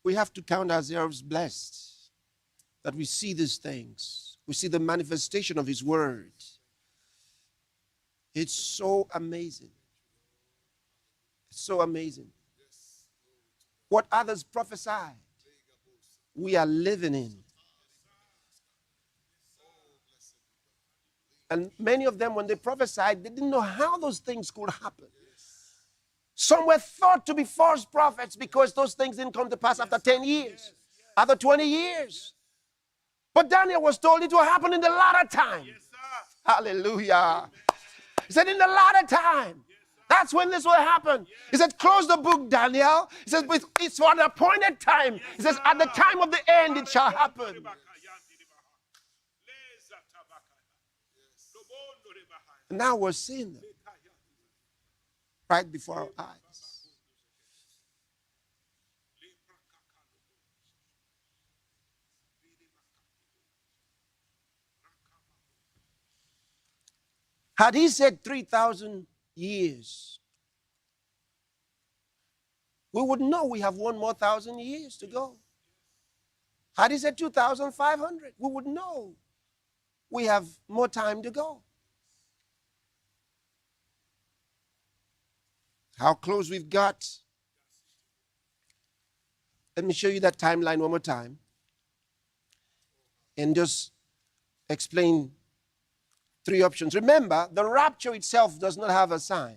We have to count ourselves blessed that we see these things. We see the manifestation of his word. It's so amazing. It's so amazing. What others prophesied, we are living in. And many of them, when they prophesied, they didn't know how those things could happen. Some were thought to be false prophets because those things didn't come to pass after 10 years, after 20 years. But Daniel was told it will happen in the latter time. Hallelujah. He said, in the latter time, that's when this will happen. He said, close the book, Daniel. He says, it's for an appointed time. He says, at the time of the end, it shall happen. And now we're seeing them right before our eyes. Had he said 3,000 years, we would know we have one more 1,000 years to go. Had he said 2,500, we would know we have more time to go. How close we've got. Let me show you that timeline one more time and just explain 3 options. Remember, the rapture itself does not have a sign.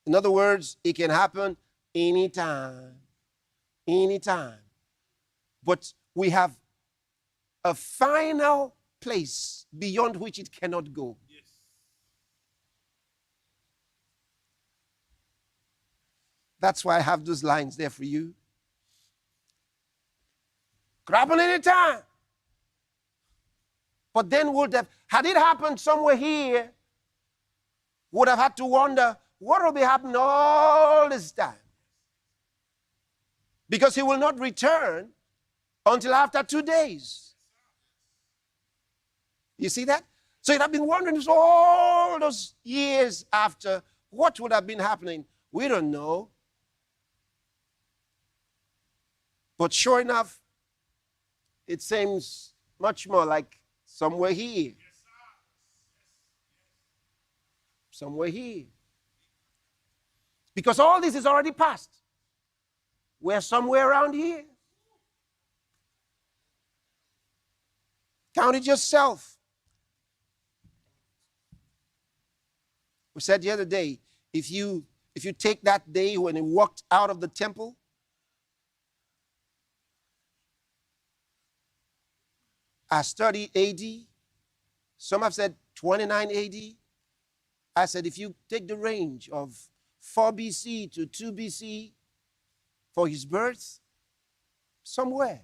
In other words, it can happen anytime. Anytime. But we have a final place beyond which it cannot go. Yes. That's why I have those lines there for you. Could happen anytime. But then had it happened somewhere here, would have had to wonder, what will be happening all this time? Because he will not return until after 2 days. You see that? So you'd have been wondering all those years after, what would have been happening? We don't know. But sure enough, it seems much more like somewhere here. Somewhere here. Because all this is already past. We're somewhere around here. Count it yourself. We said the other day, if you take that day when he walked out of the temple, as 30 AD, some have said 29 AD. I said, if you take the range of 4 BC to 2 BC for his birth, somewhere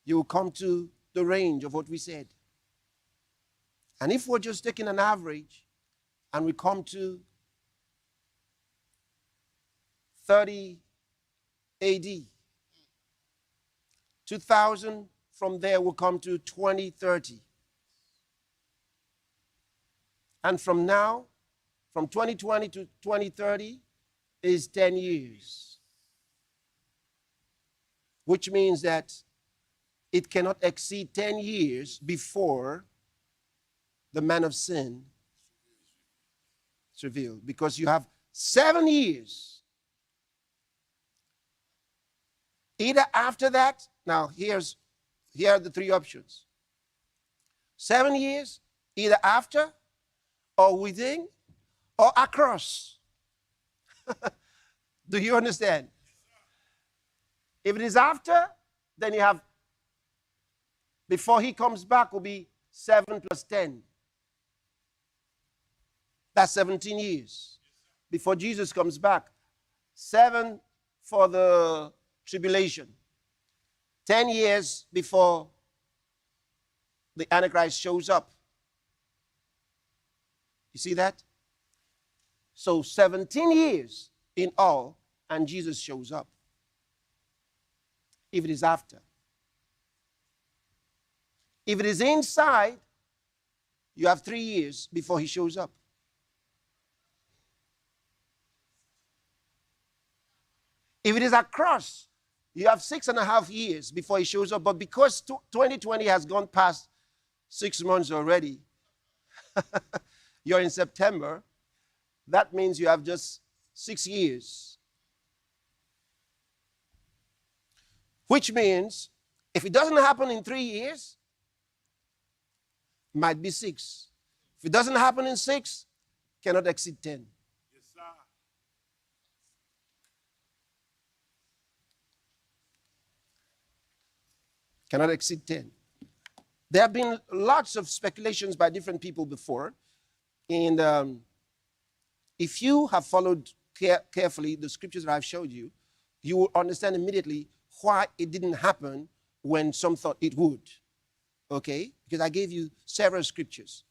you will come to the range of what we said. And if we're just taking an average and we come to 30 AD, 2000 from there will come to 2030. And from now, from 2020 to 2030 is 10 years. Which means that it cannot exceed 10 years before the man of sin is revealed. Because you have 7 years. Either after that, now here are the 3 options. 7 years, either after or within or across. Do you understand? If it is after, then you have, before he comes back will be 7 plus 10. That's 17 years. Before Jesus comes back. 7 for the tribulation. 10 years before the Antichrist shows up. You see that? So 17 years in all, and Jesus shows up. If it is after. If it is inside, you have 3 years before he shows up. If it is across, You have 6.5 years before he shows up. But because 2020 has gone past 6 months already, you're in September, that means you have just 6 years. Which means if it doesn't happen in 3 years, might be 6. If it doesn't happen in 6, cannot exceed 10. Yes, sir. Cannot exceed 10. There have been lots of speculations by different people before. And if you have followed carefully the scriptures that I've showed you, you will understand immediately why it didn't happen when some thought it would. Okay? Because I gave you several scriptures.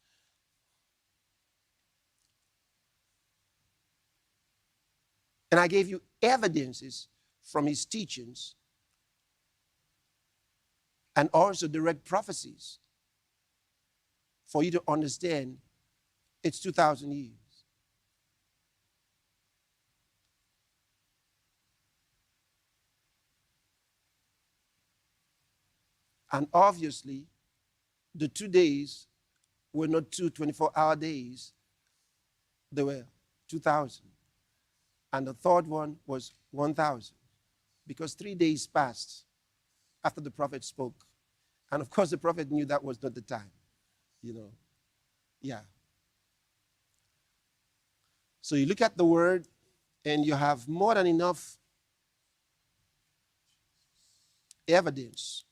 And I gave you evidences from his teachings and also direct prophecies for you to understand it's 2,000 years. And obviously, the 2 days were not 2 24-hour days. They were 2,000. And the third one was 1,000. Because 3 days passed after the prophet spoke. And of course, the prophet knew that was not the time. You know. Yeah. So you look at the word, and you have more than enough evidence